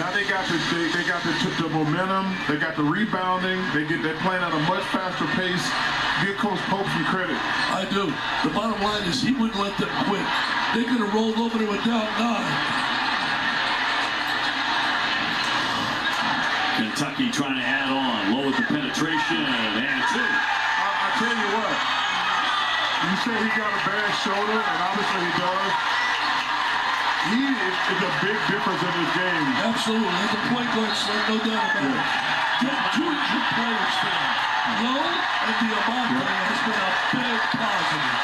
Now they got the momentum, they got the rebounding, they're playing at a much faster pace. Give Coach Pope some credit. I do. The bottom line is he wouldn't let them quit. They could have rolled over to a down 9. Kentucky trying to add on, low with the penetration, and 2. I tell you what, you say he got a bad shoulder, and obviously he does. He is a big difference in his game. Absolutely. As a point guard, so no doubt about it. Get 2 good players there. Low and Diamante has been a big positive.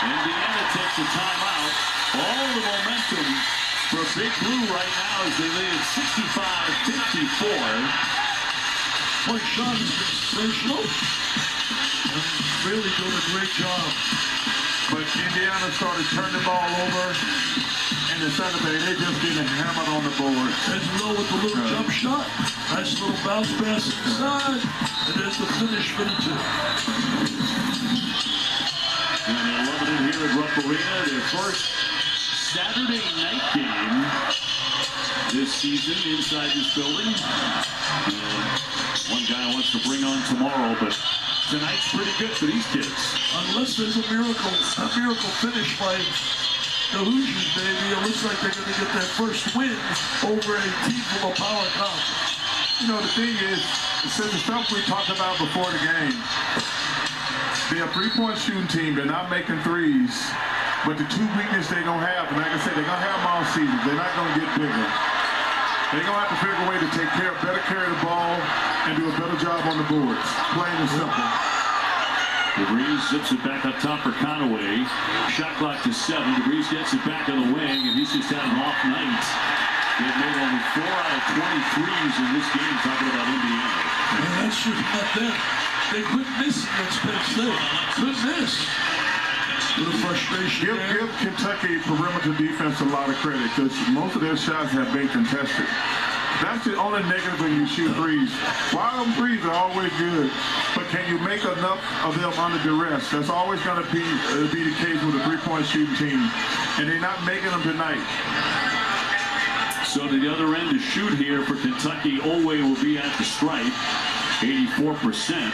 Indiana takes a timeout. All the momentum for Big Blue right now as they lead 65-54. Boy, Sean has been sensational. Really doing a great job. But Indiana started turning the ball over, and the Saturday they just getting hammered on the board. There's Low with the little jump shot. Nice little bounce pass inside, and there's the finish for the 2. And they're loving it here at Rupp Arena. Their first Saturday night game this season inside this building. One guy wants to bring on tomorrow, but tonight's pretty good for these kids. Unless there's a miracle finish by the Hoosiers, baby, it looks like they're going to get their first win over a team from a power conference. You know, the thing is, since the stuff we talked about before the game, they're a three-point shooting team. They're not making threes. But the 2 weaknesses they don't have, and like I said, they're going to have them all season. They're not going to get bigger. They're going to have to figure a way to take better care of the ball and do a better job on the boards. Plain and simple. DeVries zips it back up top for Conaway. Shot clock to 7. DeVries gets it back on the wing, and he's just had an off night. They've made only 4 out of 23s in this game, talking about Indiana. And that's just not them. They couldn't miss against Penn State. Couldn't miss. A little frustration Give Kentucky perimeter defense a lot of credit because most of their shots have been contested. That's the only negative when you shoot threes. Wild threes are always good, but can you make enough of them under duress? That's always going to be the case with a three-point shooting team, and they're not making them tonight. So to the other end to shoot here for Kentucky, Olway will be at the stripe, 84%.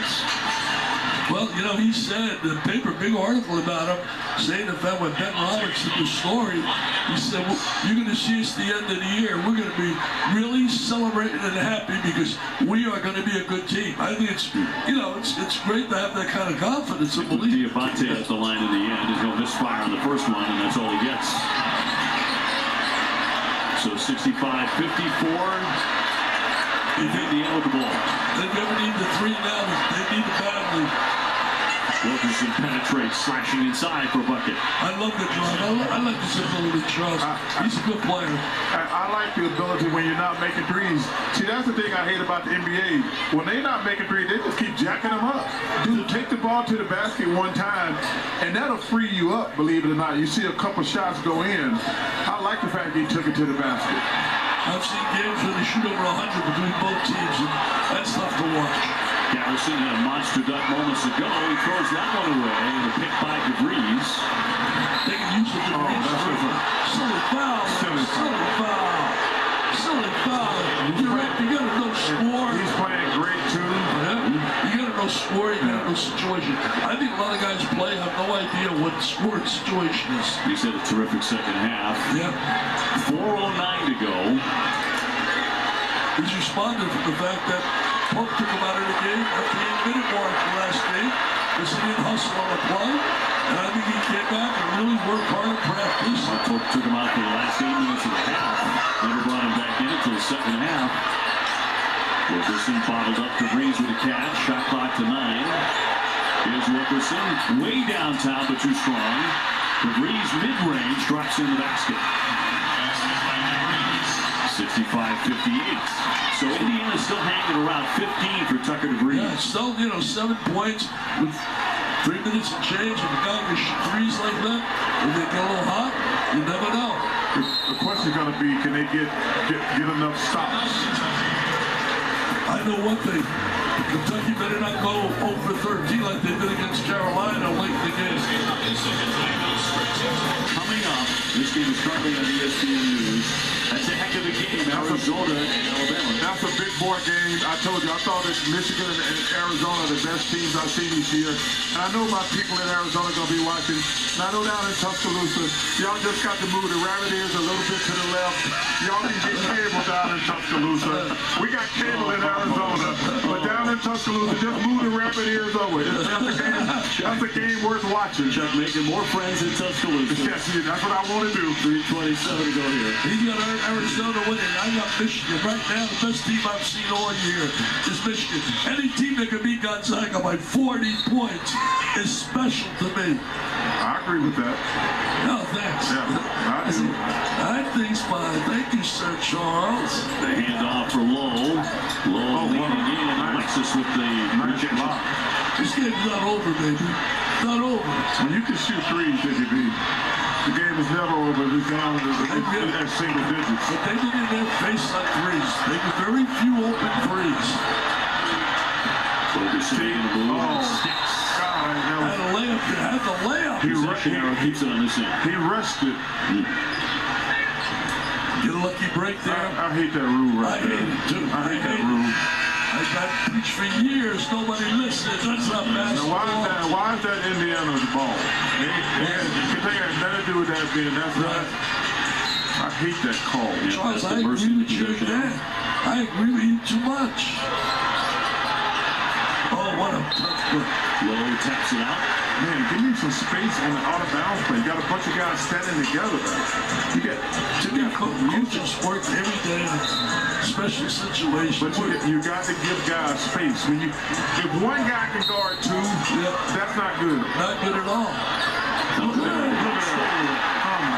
Well, you know, he said in the paper, big article about him, saying the fact when Ben Roberts did the story, he said, well, you're going to see us at the end of the year. We're going to be really celebrating and happy because we are going to be a good team. I think it's, you know, it's great to have that kind of confidence and belief. Diamante has the line in the end. He's going to misfire on the first one, and that's all he gets. So 65-54. Indiana with the ball. They never need the 3 now. They need the badly. Wilkerson penetrates, slashing inside for a bucket. I love the drive. I like this ability to Charles. He's a good player. I like the ability when you're not making threes. See, that's the thing I hate about the NBA. When they're not making threes, they just keep jacking them up. Dude, take the ball to the basket one time, and that'll free you up, believe it or not. You see a couple shots go in. I like the fact that he took it to the basket. I've seen games where they shoot over 100 between both teams, and that's tough to watch. Garrison had a monster dunk moments ago. He throws that one away, and a pick by DeVries. They can use the DeVries. Silly foul. Silly foul. Silly foul. You gotta know score. He's playing great too. Yeah. You gotta know score. You gotta know situation. I think a lot of guys play have no idea what the score situation is. He's had a terrific second half. Yeah. 4:09 to go. He's responded to the fact that Pope took him out of the game after the 8-minute mark the last game because he didn't hustle on the play. And I think he came back and really worked hard in practice. Pope took him out for the last 8 minutes of the half. Never brought him back in until the second half. Wilkerson bottled up DeVries with a catch. Shot clock to 9. Here's Wilkerson. Way downtown, but too strong. DeVries mid-range drops in the basket. 65-58. So Indiana's still hanging around 15 for Tucker DeVries. Yeah, still, you know, 7 points with 3 minutes and change. If a guy can shoot threes like that, if they get a little hot, you never know. The question is going to be, can they get enough stops? I know one thing. Kentucky better not go 0 for 13 like they did against Carolina late in the game. Coming up, this game is currently on ESPN News. That's a heck of a game, Arizona and Alabama. That's a big boy game. I told you, I thought that Michigan and Arizona are the best teams I've seen this year. And I know my people in Arizona are going to be watching. And I know down in Tuscaloosa, y'all just got to move the rabbit ears a little bit to the left. Y'all can get cable down in Tuscaloosa. We got cable in Arizona. But down in Tuscaloosa, just move the rabbit ears over. That's a game worth watching. Chuck making more friends in Tuscaloosa. Yes, that's what I want to do. 3:27 to go here. He's got Arizona winning. I got Michigan. Right now, the best team I've seen all year is Michigan. Any team that can beat Gonzaga by 40 points is special to me. I agree with that. No, thanks. Yeah, I do. I think's fine. Thank you, Sir Charles. The handoff for Lowe. Lowe leading in. Alexis with the rejection. This game's not over, baby. Not over. When you can shoot threes, Dickie V, the game is never over. It's down at single digits. But they didn't have face on threes. They had very few open threes. Ferguson in the blue. Had a layup. Had the layup. Keeps it on this end. He rushed it. Get a lucky break there. I hate that rule right there. I hate it too. I hate that rule. I got preached for years. Nobody listens. That's not basketball. Now, why is that Indiana's ball? They had nothing to do with that being. That's not. I hate that call. Charles, I agree with you again. I agree with you too much. Oh, what a tough look. Lowe taps it out. Man, give me some space on the out of bounds play. You got a bunch of guys standing together. You got coaches work every day in special situations. But you got to give guys space. If one guy can guard two, that's not good. Not good at all.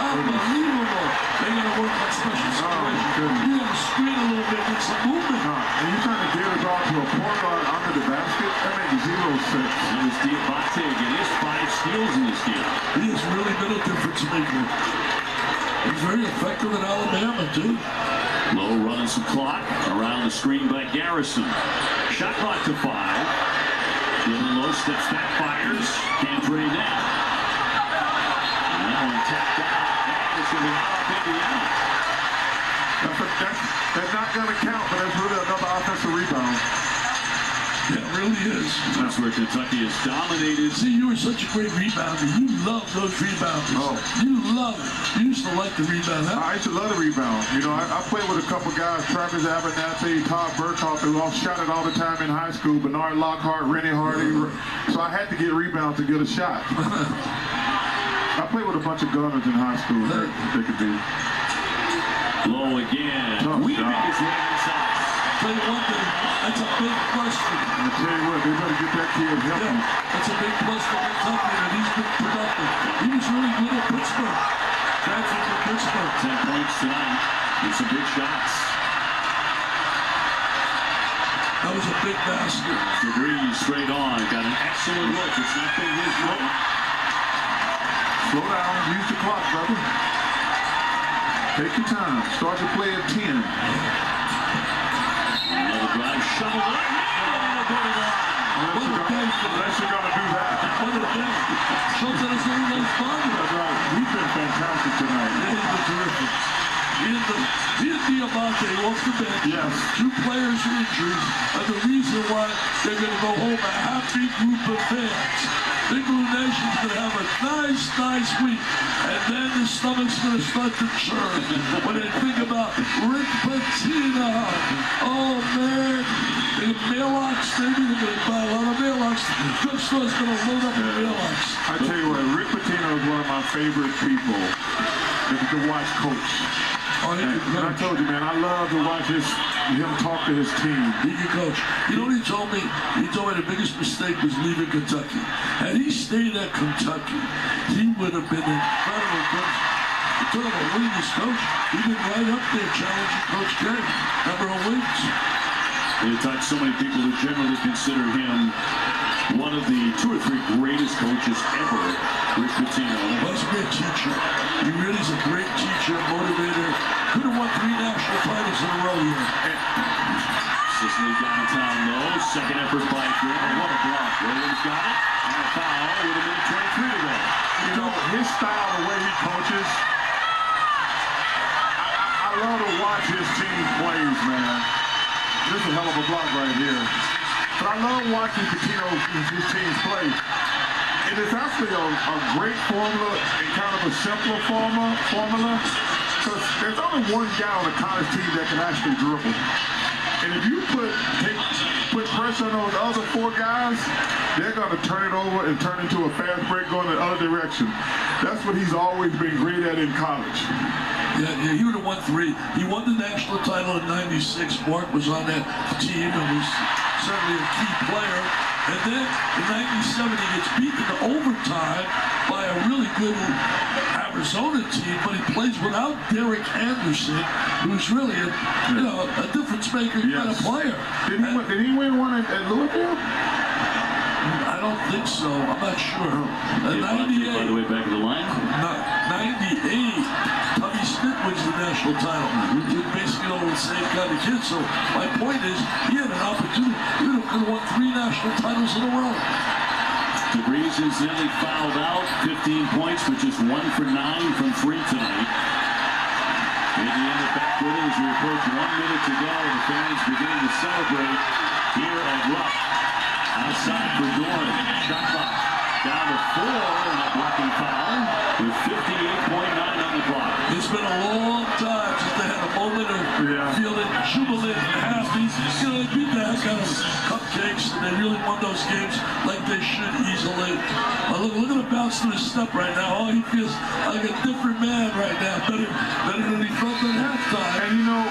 Unbelievable. They got to work on special situations. You got to screen a little bit, get some movement. And you're trying to get it off to a point guard under the basket? That makes 0 sense. That was Diabate again. He has 5 steals in this game. He has really been a difference maker. He's very effective in Alabama, too. Lowe running some clock around the screen by Garrison. Shot clock to 5. Dylan Lowe steps back, fires. Can't drain that. And that one tapped out. And it's going to be out of Indiana. That's not going to count, but that's really another offensive rebound. Yeah, it really is. That's where Kentucky is dominated. See, you were such a great rebounder. You love those rebounders. Oh. You love it. You used to like the rebound, huh? I used to love the rebound. You know, I played with a couple guys, Travis Abernathy, Todd Burkhoff, who all shot it all the time in high school, Bernard Lockhart, Rennie Hardy. So I had to get rebounds to get a shot. I played with a bunch of gunners in high school. They could be. Low again. Weaving his way inside. Tell you one thing, that's a big plus for him. I tell you what, they better get that kid helping. Yeah, that's a big plus for Kentucky, and he's been productive. He was really good at Pittsburgh. Transferred from Pittsburgh. 10 points tonight with some big shots. That was a big basket. DeVries straight on. Got an excellent look. It's not been his way. Slow down. Use the clock, brother. Take your time. Start to play at 10. Another drive. Shovel up. Unless you're going to do that. What a day. Shows that it's only nice fun. That's right. He's been fantastic tonight. Yeah, he's been terrific. He and Diabate off the bench. Yes. 2 players with injuries are the reason why they're going to go home a happy group of fans. Big Blue Nation's going to have a nice week. And then the stomach's going to start to churn when they think about Rick Pitino. Oh, man. The mail-outs, maybe they're going to buy a lot of mail-outs. Drugstore's going to load up with mail-outs. I tell you what, Rick Pitino is one of my favorite people to watch coach. Oh, he can And I coach. told you, man, I love to watch him talk to his team. He can coach. You know what he told me? He told me the biggest mistake was leaving Kentucky. Had he stayed at Kentucky, he would have been an incredible coach. You talk about winningest coach. He'd been right up there challenging Coach K. Number of wins. They touched so many people who generally consider him one of the 2 or 3 greatest coaches ever, Rick Pitino. Well, he's a great teacher. He really is a great teacher, motivator. Could have won 3 national titles in a row here. This lead downtown low. Second effort by Graham. What a block. Williams got it. And a foul with a minute 23 to go. You know, his style, the way he coaches, I love to watch his team plays, man. This is a hell of a block right here. But I love watching his teams play. It is actually a great formula and kind of a simpler formula. Because there's only one guy on a college team that can actually dribble. And if you put pressure on those other four guys, they're going to turn it over and turn into a fast break going the other direction. That's what he's always been great at in college. Yeah, he would have won 3. He won the national title in '96. Mark was on that team and was certainly a key player. And then in '97, he gets beaten in overtime by a really good Arizona team, but he plays without Derek Anderson, who's really a difference maker kind of player. Did he win one at Louisville? I don't think so. I'm not sure. 98. By the way, back of the line. 98. Tubby Smith wins the national title. With basically all the same kind of kids. So my point is, he had an opportunity. He could have won 3 national titles in a row. DeVries incidentally fouled out. 15 points, which is 1 for 9 from 3 tonight. Indiana back with it as we approach 1 minute to go. The fans beginning to celebrate here at Rupp. Outside for Doran. Shot clock down to 4 and a blocking foul with 58.9 on the clock. It's been a long time since they had a moment of feeling jubilant and happy. They beat the heck out of Cupcakes, and they really won those games like they should easily. Look at him bounce to his step right now. Oh, he feels like a different man right now. Better than he felt at halftime. And you know,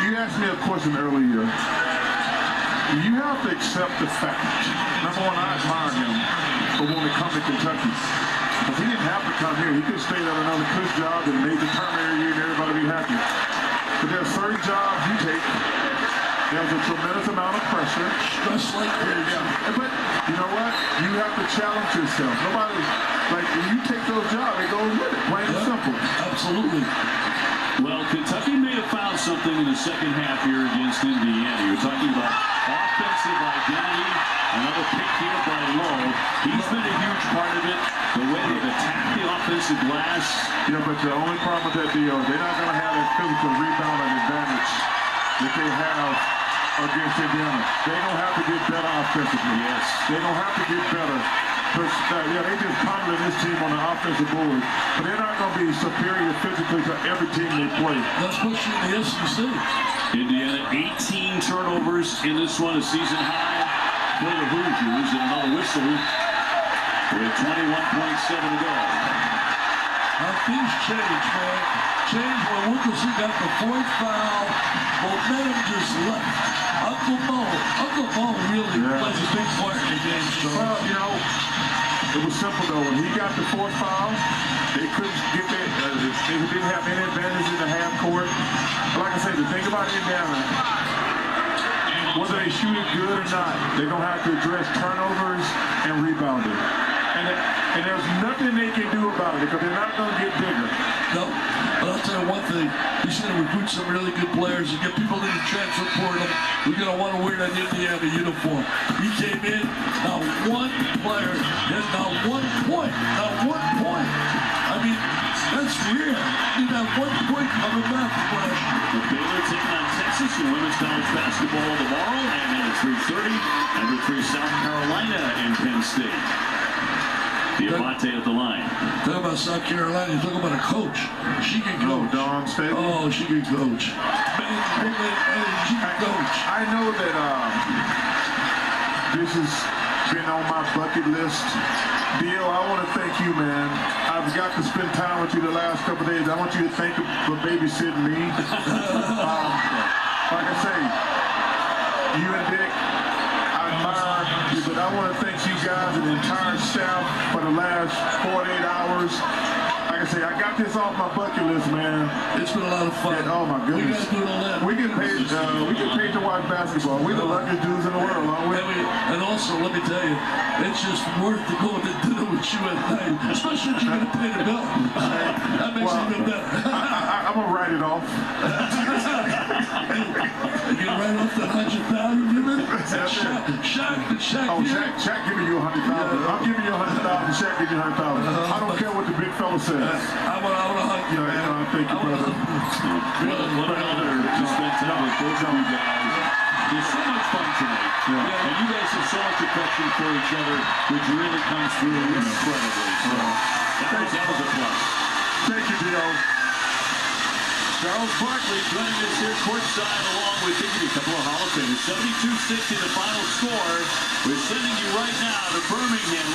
you asked me a question earlier. You have to accept the fact. Number one, I admire him for when it comes to Kentucky. Because he didn't have to come here. He could have stayed at another coach job and made the term every year and everybody be happy. But there's certain jobs you take. There's a tremendous amount of pressure. Just like crazy. But you know what? You have to challenge yourself. Nobody, like, when you take those jobs, it goes with it. Plain and simple. Absolutely. Well, Kentucky may have found something in the second half here against Indiana. You're talking about offensive identity. Another pick here by Lowe. He's been a huge part of it. The way they've attacked the offensive glass. Yeah, but the only problem with that deal, they're not going to have that physical rebounding advantage that they have against Indiana. They're going to have to get better offensively. Yes. They're going to have to get better. They just pummeling this team on the offensive board. But they're not going to be superior physically to every team they play. Especially in the SEC. Indiana, 18 turnovers in this one, a season high for the Hoosiers. And another whistle with 21.7 to go. How things change, man. Change when Wilkerson got the 4th foul. Momentum just left. Uncle Mo really plays a big part in the game. So. Well, you know, it was simple though. When he got the 4th foul, they couldn't get that. They didn't have any advantage in the half court. But like I said, the thing about Indiana, whether they shoot it good or not, they're going to have to address turnovers and rebounding. And there's nothing they can do about it because they're not going to get bigger. No, but I'll tell you one thing. He's going to recruit some really good players and get people in the transfer portal who're going to want to wear that Indiana uniform. He came in, not one player, had not 1 point. Not 1 point. I mean, that's rare. He didn't have 1 point coming back from last year. The Baylor taking on Texas in women's college basketball tomorrow. And then at 3:30, number 3 South Carolina and Penn State. Diamante at the line. Talk about South Carolina. Talk about a coach. She can coach. Dawn State. Oh, she can coach. She can coach. I know that this has been on my bucket list. Dio, I want to thank you, man. I've got to spend time with you the last couple of days. I want you to thank you for babysitting me. Like I say, you and Dick, I admire you, but I want to thank you guys and the entire staff for the last 48 hours. Like I say, I got this off my bucket list, man. It's been a lot of fun. And, oh my goodness. We got to do it all that. We get paid to watch basketball. We're the luckiest dudes in the world, aren't we? And also, let me tell you, it's just worth to go to dinner with you at night, especially if you're going to pay the bill. That makes it even better. I'm going to write it off. You can write off the that 100,000 given? Shaq. Oh, Shaq giving you 100,000. I'm giving you 100,000. Shaq giving you 100,000. I don't care what the big fella says. I want 100. Yeah, thank you, brother. What an honor to spend time with both of you guys. There's so much fun tonight. Yeah. And you guys have so much affection for each other, which really comes through incredibly. So that was a plus. Thank you, Dio. Charles Barkley joining us here courtside along with Dickie, a couple of Hall of Famers. 72-60 the final score. We're sending you right now to Birmingham.